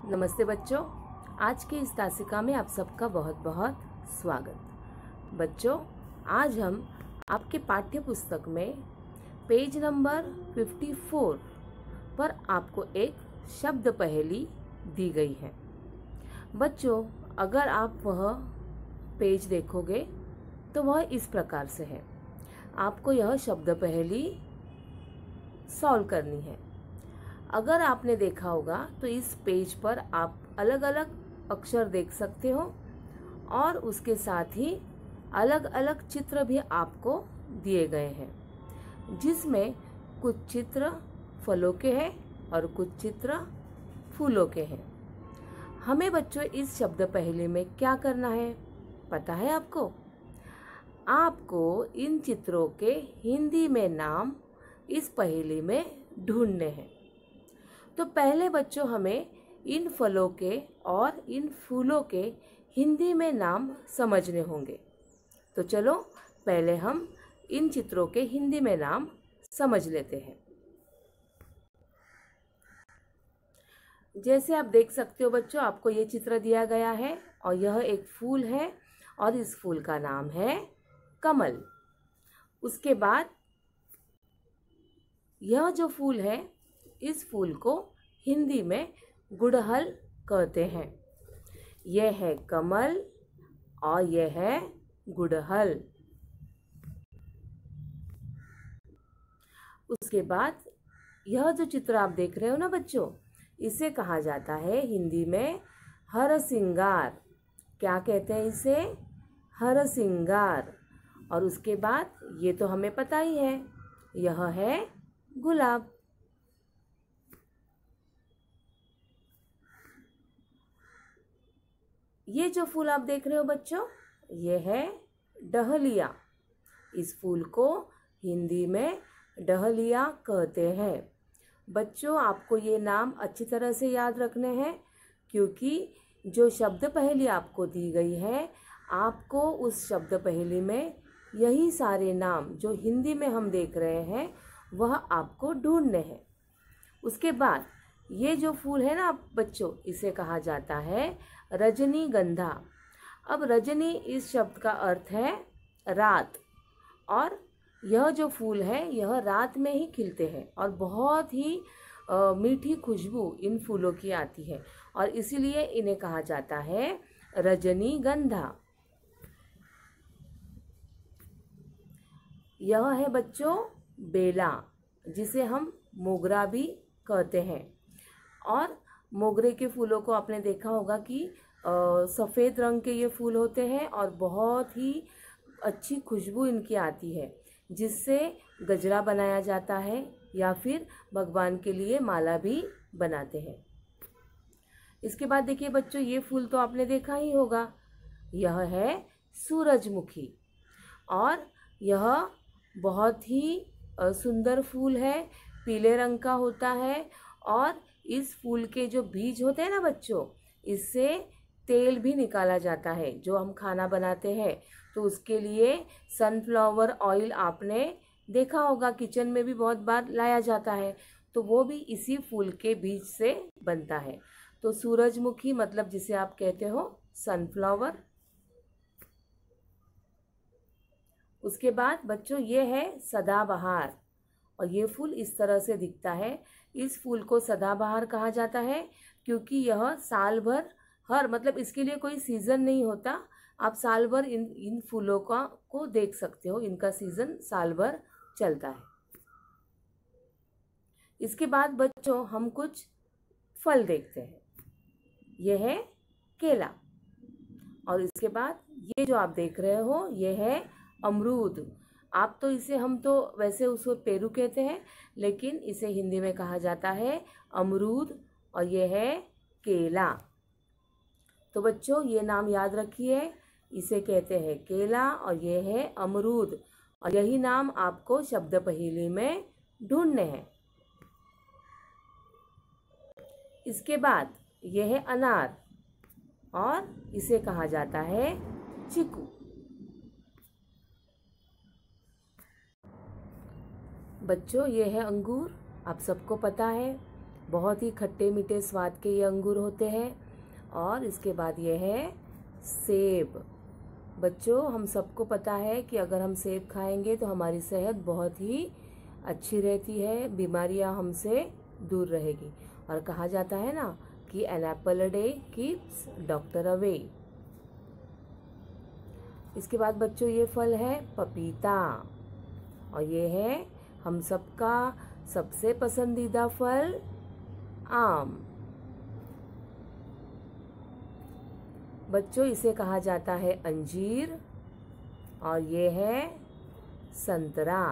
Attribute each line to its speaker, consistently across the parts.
Speaker 1: नमस्ते बच्चों, आज के इस तासिका में आप सबका बहुत बहुत स्वागत। बच्चों, आज हम आपके पाठ्य पुस्तक में पेज नंबर 54 पर आपको एक शब्द पहेली दी गई है। बच्चों, अगर आप वह पेज देखोगे तो वह इस प्रकार से है। आपको यह शब्द पहेली सॉल्व करनी है। अगर आपने देखा होगा तो इस पेज पर आप अलग अलग अक्षर देख सकते हो और उसके साथ ही अलग अलग चित्र भी आपको दिए गए हैं, जिसमें कुछ चित्र फलों के हैं और कुछ चित्र फूलों के हैं। हमें बच्चों इस शब्द पहेली में क्या करना है पता है आपको? आपको इन चित्रों के हिंदी में नाम इस पहेली में ढूंढने हैं। तो पहले बच्चों हमें इन फलों के और इन फूलों के हिंदी में नाम समझने होंगे। तो चलो पहले हम इन चित्रों के हिंदी में नाम समझ लेते हैं। जैसे आप देख सकते हो बच्चों, आपको ये चित्र दिया गया है और यह एक फूल है और इस फूल का नाम है कमल। उसके बाद यह जो फूल है, इस फूल को हिंदी में गुड़हल कहते हैं। यह है कमल और यह है गुड़हल। उसके बाद यह जो चित्र आप देख रहे हो ना बच्चों, इसे कहा जाता है हिंदी में हरसिंगार। क्या कहते हैं इसे? हरसिंगार। और उसके बाद ये तो हमें पता ही है, यह है गुलाब। ये जो फूल आप देख रहे हो बच्चों, ये है डहलिया। इस फूल को हिंदी में डहलिया कहते हैं। बच्चों, आपको ये नाम अच्छी तरह से याद रखने हैं, क्योंकि जो शब्द पहेली आपको दी गई है, आपको उस शब्द पहेली में यही सारे नाम जो हिंदी में हम देख रहे हैं वह आपको ढूंढने हैं। उसके बाद ये जो फूल है ना बच्चों, इसे कहा जाता है रजनीगंधा। अब रजनी इस शब्द का अर्थ है रात, और यह जो फूल है यह रात में ही खिलते हैं और बहुत ही मीठी खुशबू इन फूलों की आती है, और इसीलिए इन्हें कहा जाता है रजनीगंधा। यह है बच्चों बेला, जिसे हम मोगरा भी कहते हैं। और मोगरे के फूलों को आपने देखा होगा कि सफ़ेद रंग के ये फूल होते हैं और बहुत ही अच्छी खुशबू इनकी आती है, जिससे गजरा बनाया जाता है या फिर भगवान के लिए माला भी बनाते हैं। इसके बाद देखिए बच्चों, ये फूल तो आपने देखा ही होगा, यह है सूरजमुखी, और यह बहुत ही सुंदर फूल है, पीले रंग का होता है। और इस फूल के जो बीज होते हैं ना बच्चों, इससे तेल भी निकाला जाता है। जो हम खाना बनाते हैं तो उसके लिए सनफ्लावर ऑयल आपने देखा होगा, किचन में भी बहुत बार लाया जाता है, तो वो भी इसी फूल के बीज से बनता है। तो सूरजमुखी मतलब जिसे आप कहते हो सनफ्लावर। उसके बाद बच्चों ये है सदाबहार, और ये फूल इस तरह से दिखता है। इस फूल को सदाबहार कहा जाता है क्योंकि यह साल भर मतलब इसके लिए कोई सीज़न नहीं होता। आप साल भर इन फूलों को देख सकते हो, इनका सीज़न साल भर चलता है। इसके बाद बच्चों हम कुछ फल देखते हैं। यह है केला, और इसके बाद ये जो आप देख रहे हो ये है अमरूद। आप तो इसे, हम तो वैसे उसको पेरू कहते हैं, लेकिन इसे हिंदी में कहा जाता है अमरूद, और ये है केला। तो बच्चों ये नाम याद रखिए, इसे कहते हैं केला और ये है अमरूद, और यही नाम आपको शब्द पहेली में ढूंढने हैं। इसके बाद यह है अनार, और इसे कहा जाता है चीकू। बच्चों ये है अंगूर, आप सबको पता है। बहुत ही खट्टे मीठे स्वाद के ये अंगूर होते हैं। और इसके बाद ये है सेब। बच्चों, हम सबको पता है कि अगर हम सेब खाएंगे तो हमारी सेहत बहुत ही अच्छी रहती है, बीमारियां हमसे दूर रहेगी। और कहा जाता है ना कि an apple a day keeps doctor away. इसके बाद बच्चों ये फल है पपीता, और ये है हम सबका सबसे पसंदीदा फल आम। बच्चों, इसे कहा जाता है अंजीर, और ये है संतरा।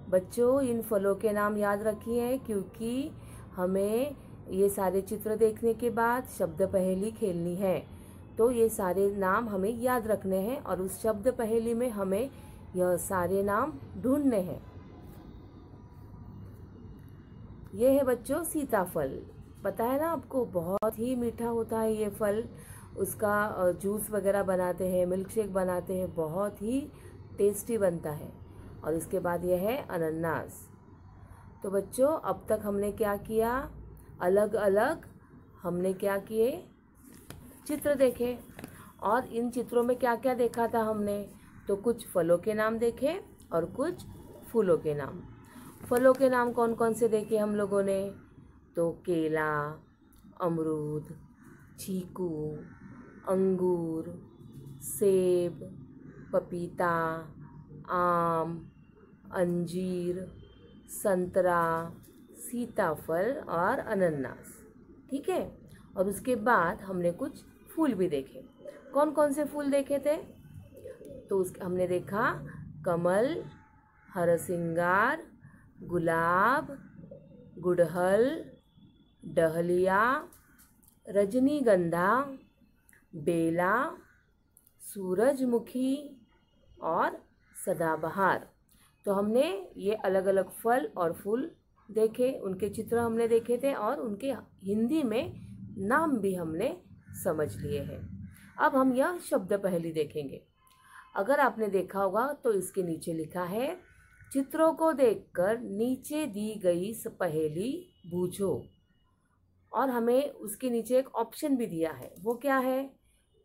Speaker 1: बच्चों, इन फलों के नाम याद रखिए, क्योंकि हमें ये सारे चित्र देखने के बाद शब्द पहेली खेलनी है। तो ये सारे नाम हमें याद रखने हैं और उस शब्द पहेली में हमें यह सारे नाम ढूंढने हैं। ये है बच्चों सीताफल। पता है ना आपको, बहुत ही मीठा होता है ये फल। उसका जूस वगैरह बनाते हैं, मिल्क शेक बनाते हैं, बहुत ही टेस्टी बनता है। और इसके बाद ये है अनानास। तो बच्चों, अब तक हमने क्या किया, अलग अलग हमने क्या किए, चित्र देखे। और इन चित्रों में क्या क्या देखा था हमने, तो कुछ फलों के नाम देखे और कुछ फूलों के नाम। फलों के नाम कौन कौन से देखे हम लोगों ने, तो केला, अमरूद, चीकू, अंगूर, सेब, पपीता, आम, अंजीर, संतरा, सीताफल और अनानास। ठीक है। और उसके बाद हमने कुछ फूल भी देखे। कौन कौन से फूल देखे थे, तो हमने देखा कमल, हरसिंगार, गुलाब, गुड़हल, डहलिया, रजनीगंधा, बेला, सूरजमुखी और सदाबहार। तो हमने ये अलग अलग फल और फूल देखे, उनके चित्र हमने देखे थे और उनके हिंदी में नाम भी हमने समझ लिए हैं। अब हम यह शब्द पहेली देखेंगे। अगर आपने देखा होगा तो इसके नीचे लिखा है, चित्रों को देखकर नीचे दी गई पहेली बूझो। और हमें उसके नीचे एक ऑप्शन भी दिया है। वो क्या है,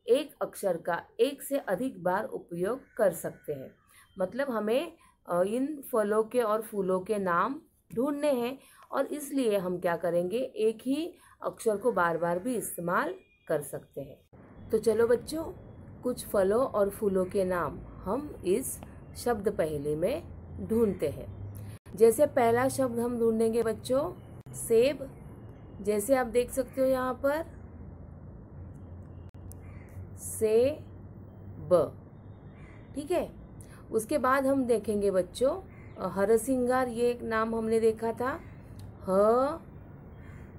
Speaker 1: एक अक्षर का एक से अधिक बार उपयोग कर सकते हैं। मतलब हमें इन फलों के और फूलों के नाम ढूंढने हैं, और इसलिए हम क्या करेंगे, एक ही अक्षर को बार बार भी इस्तेमाल कर सकते हैं। तो चलो बच्चों, कुछ फलों और फूलों के नाम हम इस शब्द पहेली में ढूंढते हैं। जैसे पहला शब्द हम ढूंढेंगे बच्चों, सेब। जैसे आप देख सकते हो यहाँ पर सेब। ठीक है। उसके बाद हम देखेंगे बच्चों हरसिंगार, ये एक नाम हमने देखा था। ह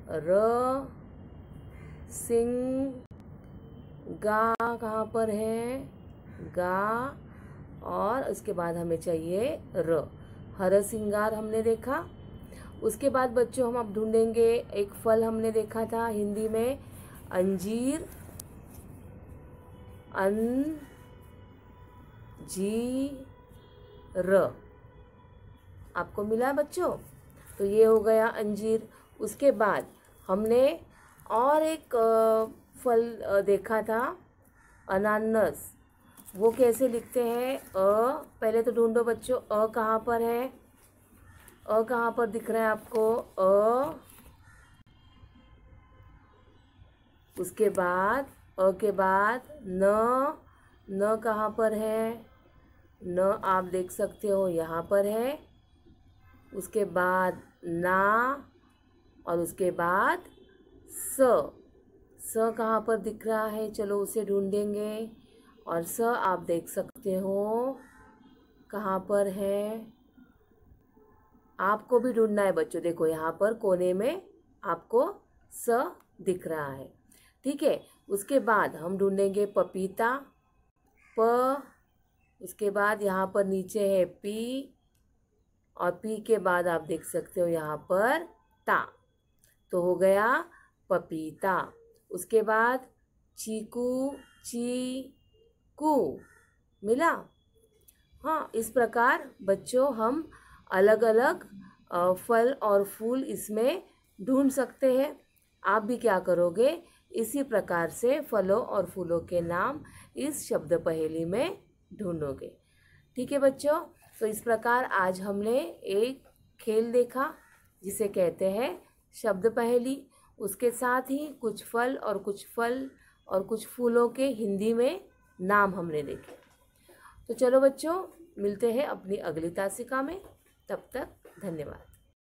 Speaker 1: र सिंह गा कहाँ पर है, गा, और उसके बाद हमें चाहिए र। हरसिंगार हमने देखा। उसके बाद बच्चों हम अब ढूंढेंगे एक फल हमने देखा था हिंदी में, अंजीर, अंजीर। आपको मिला बच्चों, तो ये हो गया अंजीर। उसके बाद हमने और एक फल देखा था, अनानास। वो कैसे लिखते हैं, पहले तो ढूंढो बच्चों, कहाँ पर है, कहाँ पर दिख रहा है आपको, उसके बाद के बाद न कहाँ पर है, न आप देख सकते हो यहाँ पर है। उसके बाद ना, और उसके बाद स कहाँ पर दिख रहा है, चलो उसे ढूंढेंगे। और स आप देख सकते हो कहाँ पर है, आपको भी ढूंढना है बच्चों। देखो यहाँ पर कोने में आपको स दिख रहा है। ठीक है। उसके बाद हम ढूंढेंगे पपीता, प। उसके बाद यहाँ पर नीचे है पी, और पी के बाद आप देख सकते हो यहाँ पर ता। तो हो गया पपीता। उसके बाद चीकू, चीकू मिला। हाँ, इस प्रकार बच्चों हम अलग अलग फल और फूल इसमें ढूंढ सकते हैं। आप भी क्या करोगे, इसी प्रकार से फलों और फूलों के नाम इस शब्द पहेली में ढूंढोगे। ठीक है बच्चों, तो इस प्रकार आज हमने एक खेल देखा जिसे कहते हैं शब्द पहेली। उसके साथ ही कुछ फल और कुछ फूलों के हिंदी में नाम हमने देखे। तो चलो बच्चों, मिलते हैं अपनी अगली तासिका में। तब तक धन्यवाद।